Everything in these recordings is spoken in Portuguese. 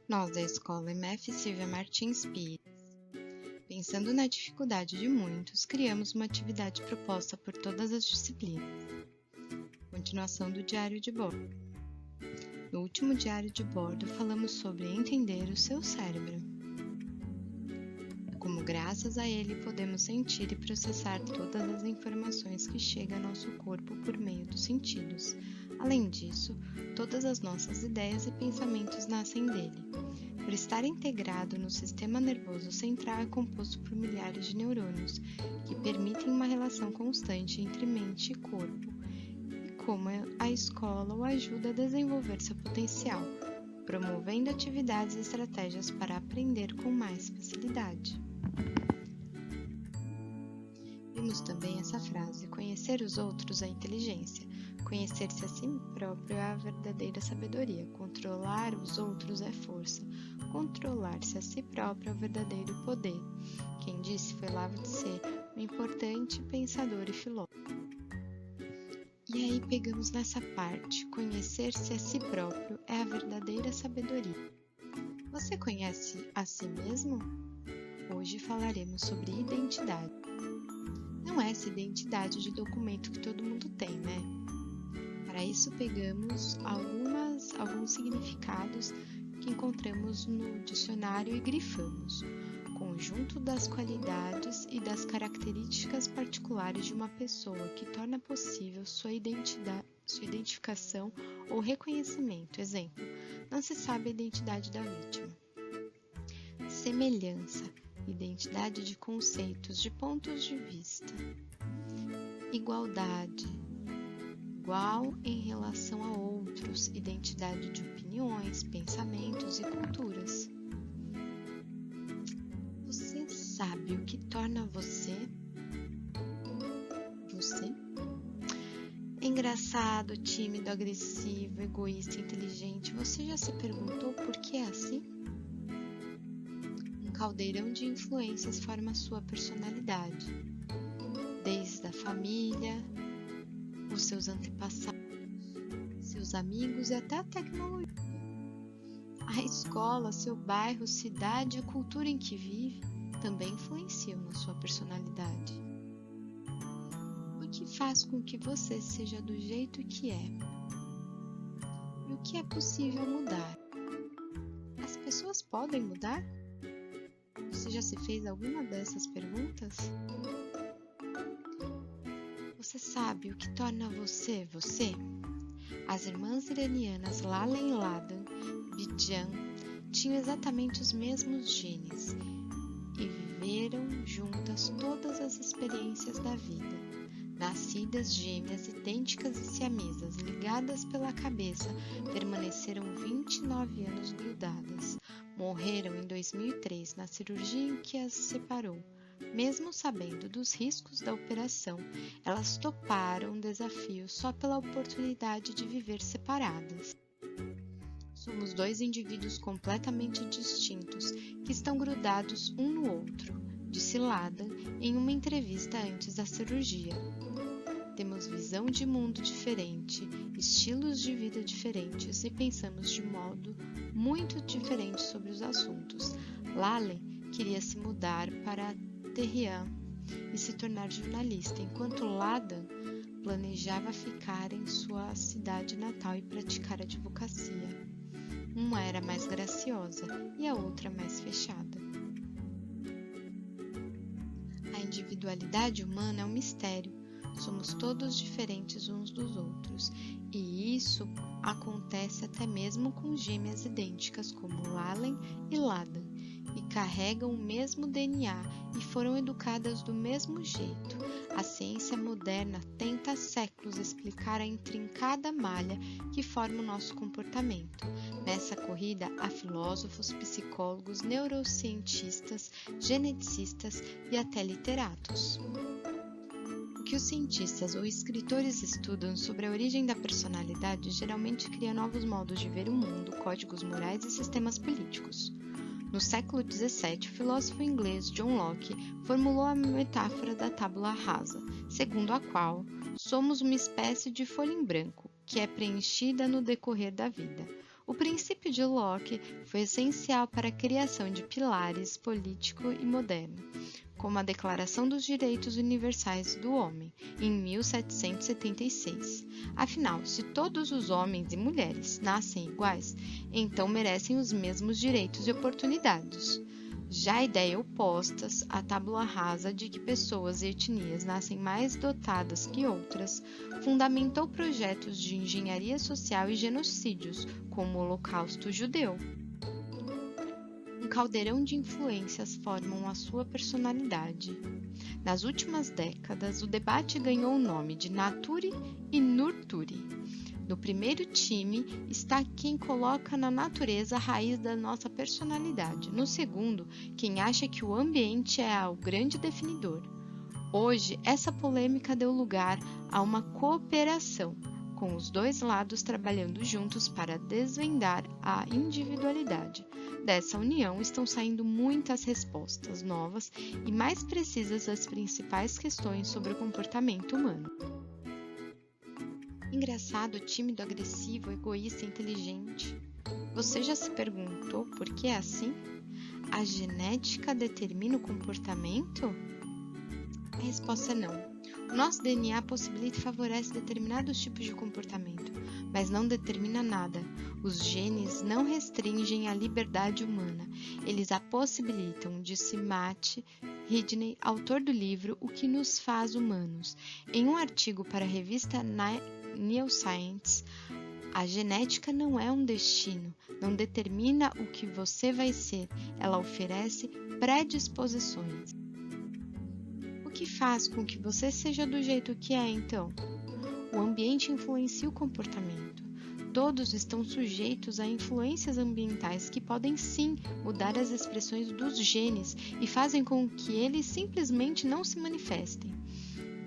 Nós da Escola MF Silvia Martins Pires, pensando na dificuldade de muitos, criamos uma atividade proposta por todas as disciplinas. Continuação do diário de bordo. No último diário de bordo, falamos sobre entender o seu cérebro. Como graças a ele podemos sentir e processar todas as informações que chegam ao nosso corpo por meio dos sentidos. Além disso, todas as nossas ideias e pensamentos nascem dele. Por estar integrado no sistema nervoso central, é composto por milhares de neurônios, que permitem uma relação constante entre mente e corpo, e como a escola o ajuda a desenvolver seu potencial, promovendo atividades e estratégias para aprender com mais facilidade. Vimos também essa frase: conhecer os outros é inteligência, conhecer-se a si próprio é a verdadeira sabedoria, controlar os outros é força, controlar-se a si próprio é o verdadeiro poder. Quem disse foi Lao Tse, um importante pensador e filósofo. E aí pegamos nessa parte: conhecer-se a si próprio é a verdadeira sabedoria. Você conhece a si mesmo? Hoje falaremos sobre identidade. Não é essa identidade de documento que todo mundo tem, né? Para isso pegamos alguns significados que encontramos no dicionário e grifamos: conjunto das qualidades e das características particulares de uma pessoa que torna possível sua identificação ou reconhecimento. Exemplo: não se sabe a identidade da vítima. Semelhança, identidade de conceitos, de pontos de vista. Igualdade, igual em relação a outros, identidade de opiniões, pensamentos e culturas. Você sabe o que torna você? Engraçado, tímido, agressivo, egoísta, inteligente. Você já se perguntou por que é assim? Um caldeirão de influências forma a sua personalidade, desde a família, os seus antepassados, seus amigos e até a tecnologia. A escola, seu bairro, cidade e a cultura em que vive também influenciam na sua personalidade. O que faz com que você seja do jeito que é? E o que é possível mudar? As pessoas podem mudar? Você já se fez alguma dessas perguntas? Você sabe o que torna você você? As irmãs iranianas Lalen e Ladan Bijan tinham exatamente os mesmos genes e viveram juntas todas as experiências da vida. Nascidas gêmeas, idênticas e siamesas, ligadas pela cabeça, permaneceram 29 anos grudadas. Morreram em 2003 na cirurgia em que as separou. Mesmo sabendo dos riscos da operação, elas toparam o desafio só pela oportunidade de viver separadas. Somos dois indivíduos completamente distintos que estão grudados um no outro, disse Ladan em uma entrevista antes da cirurgia. Temos visão de mundo diferente, estilos de vida diferentes e pensamos de modo muito diferente sobre os assuntos. Lalen queria se mudar para Tehran e se tornar jornalista, enquanto Ladan planejava ficar em sua cidade natal e praticar advocacia. Uma era mais graciosa e a outra mais fechada. A individualidade humana é um mistério. Somos todos diferentes uns dos outros, e isso acontece até mesmo com gêmeas idênticas como Lalen e Ladan, e carregam o mesmo DNA e foram educadas do mesmo jeito. A ciência moderna tenta há séculos explicar a intrincada malha que forma o nosso comportamento. Nessa corrida, há filósofos, psicólogos, neurocientistas, geneticistas e até literatos. O que os cientistas ou escritores estudam sobre a origem da personalidade geralmente cria novos modos de ver o mundo, códigos morais e sistemas políticos. No século XVII, o filósofo inglês John Locke formulou a metáfora da tábula rasa, segundo a qual somos uma espécie de folha em branco, que é preenchida no decorrer da vida. O princípio de Locke foi essencial para a criação de pilares político e moderno, como a Declaração dos Direitos Universais do Homem, em 1776. Afinal, se todos os homens e mulheres nascem iguais, então merecem os mesmos direitos e oportunidades. Já a ideia oposta, a tábula rasa de que pessoas e etnias nascem mais dotadas que outras, fundamentou projetos de engenharia social e genocídios, como o Holocausto Judeu. Um caldeirão de influências formam a sua personalidade. Nas últimas décadas, o debate ganhou o nome de Nature e Nurture. No primeiro time está quem coloca na natureza a raiz da nossa personalidade. No segundo, quem acha que o ambiente é o grande definidor. Hoje, essa polêmica deu lugar a uma cooperação, com os dois lados trabalhando juntos para desvendar a individualidade. Dessa união estão saindo muitas respostas novas e mais precisas às principais questões sobre o comportamento humano. Engraçado, tímido, agressivo, egoísta, inteligente. Você já se perguntou por que é assim? A genética determina o comportamento? A resposta é não. O nosso DNA possibilita e favorece determinados tipos de comportamento, mas não determina nada. Os genes não restringem a liberdade humana, eles a possibilitam, disse Matt Ridney, autor do livro O que nos faz humanos. Em um artigo para a revista Neuroscience, a genética não é um destino, não determina o que você vai ser, ela oferece predisposições. O que faz com que você seja do jeito que é, então? O ambiente influencia o comportamento. Todos estão sujeitos a influências ambientais que podem sim mudar as expressões dos genes e fazem com que eles simplesmente não se manifestem.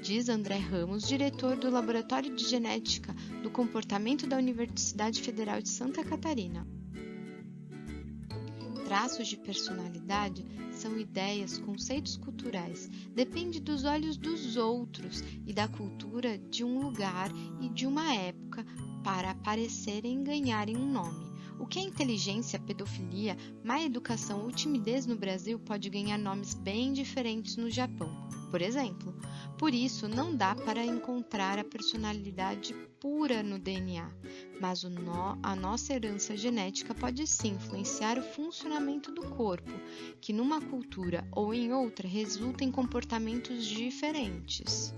Diz André Ramos, diretor do Laboratório de Genética do Comportamento da Universidade Federal de Santa Catarina. Traços de personalidade são ideias, conceitos culturais, depende dos olhos dos outros e da cultura de um lugar e de uma época para aparecerem e ganharem um nome. O que é inteligência, pedofilia, má educação ou timidez no Brasil pode ganhar nomes bem diferentes no Japão, por exemplo. Por isso, não dá para encontrar a personalidade pura no DNA, mas a nossa herança genética pode sim influenciar o funcionamento do corpo, que numa cultura ou em outra resulta em comportamentos diferentes.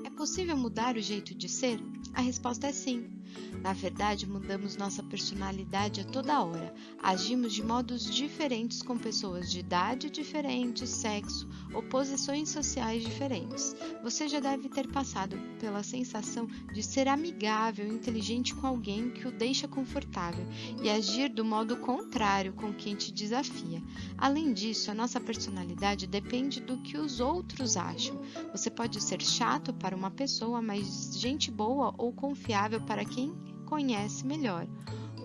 É possível mudar o jeito de ser? A resposta é sim. Na verdade, mudamos nossa personalidade a toda hora. Agimos de modos diferentes com pessoas de idade diferente, sexo ou posições sociais diferentes. Você já deve ter passado pela sensação de ser amigável e inteligente com alguém que o deixa confortável e agir do modo contrário com quem te desafia. Além disso, a nossa personalidade depende do que os outros acham. Você pode ser chato para uma pessoa, mas gente boa ou confiável para quem conhece melhor.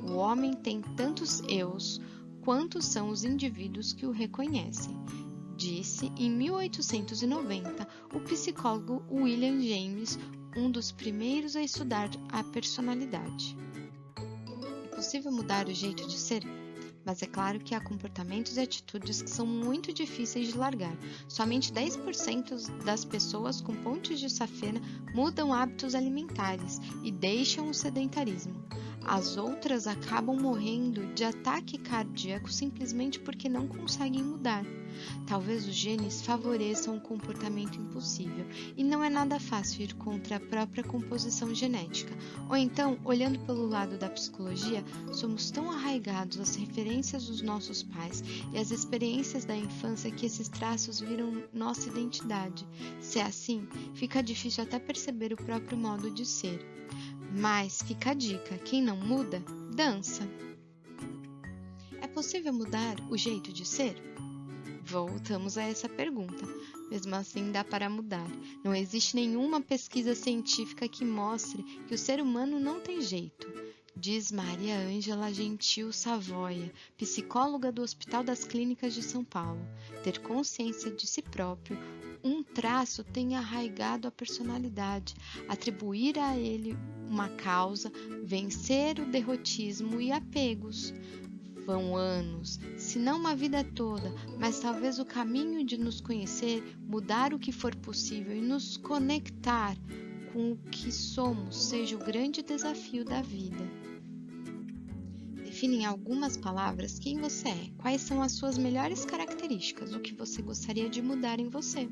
O homem tem tantos eus quantos são os indivíduos que o reconhecem, disse em 1890 o psicólogo William James, um dos primeiros a estudar a personalidade. É possível mudar o jeito de ser? Mas é claro que há comportamentos e atitudes que são muito difíceis de largar. Somente 10% das pessoas com pontes de safena mudam hábitos alimentares e deixam o sedentarismo. As outras acabam morrendo de ataque cardíaco simplesmente porque não conseguem mudar. Talvez os genes favoreçam um comportamento impossível e não é nada fácil ir contra a própria composição genética. Ou então, olhando pelo lado da psicologia, somos tão arraigados às referências dos nossos pais e às experiências da infância que esses traços viram nossa identidade. Se é assim, fica difícil até perceber o próprio modo de ser. Mas fica a dica, quem não muda, dança. É possível mudar o jeito de ser? Voltamos a essa pergunta. Mesmo assim, dá para mudar. Não existe nenhuma pesquisa científica que mostre que o ser humano não tem jeito, diz Maria Ângela Gentil Savoia, psicóloga do Hospital das Clínicas de São Paulo. Ter consciência de si próprio, um traço tenha arraigado a personalidade, atribuir a ele uma causa, vencer o derrotismo e apegos. Vão anos, se não uma vida toda, mas talvez o caminho de nos conhecer, mudar o que for possível e nos conectar com o que somos seja o grande desafio da vida. Define em algumas palavras quem você é, quais são as suas melhores características, o que você gostaria de mudar em você.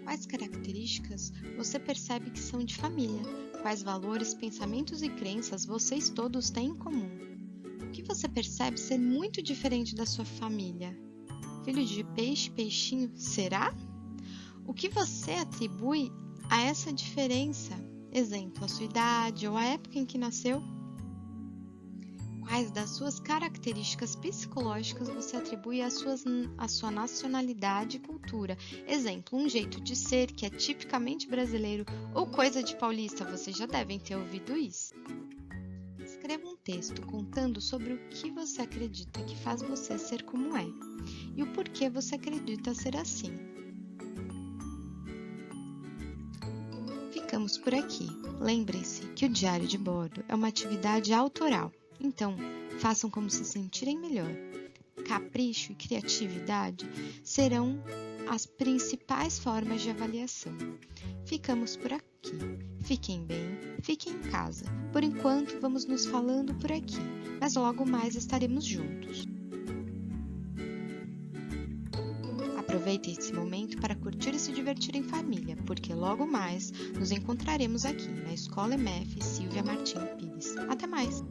Quais características você percebe que são de família? Quais valores, pensamentos e crenças vocês todos têm em comum? O que você percebe ser muito diferente da sua família? Filho de peixe, peixinho, será? O que você atribui a essa diferença? Exemplo, a sua idade ou a época em que nasceu? Quais das suas características psicológicas você atribui à sua nacionalidade e cultura? Exemplo, um jeito de ser que é tipicamente brasileiro ou coisa de paulista, vocês já devem ter ouvido isso. Escreva um texto contando sobre o que você acredita que faz você ser como é e o porquê você acredita ser assim. Ficamos por aqui. Lembrem-se que o diário de bordo é uma atividade autoral. Então, façam como se sentirem melhor. Capricho e criatividade serão as principais formas de avaliação. Ficamos por aqui. Fiquem bem, fiquem em casa. Por enquanto, vamos nos falando por aqui, mas logo mais estaremos juntos. Aproveitem esse momento para curtir e se divertir em família, porque logo mais nos encontraremos aqui na Escola EMF Silvia Martim Pires. Até mais!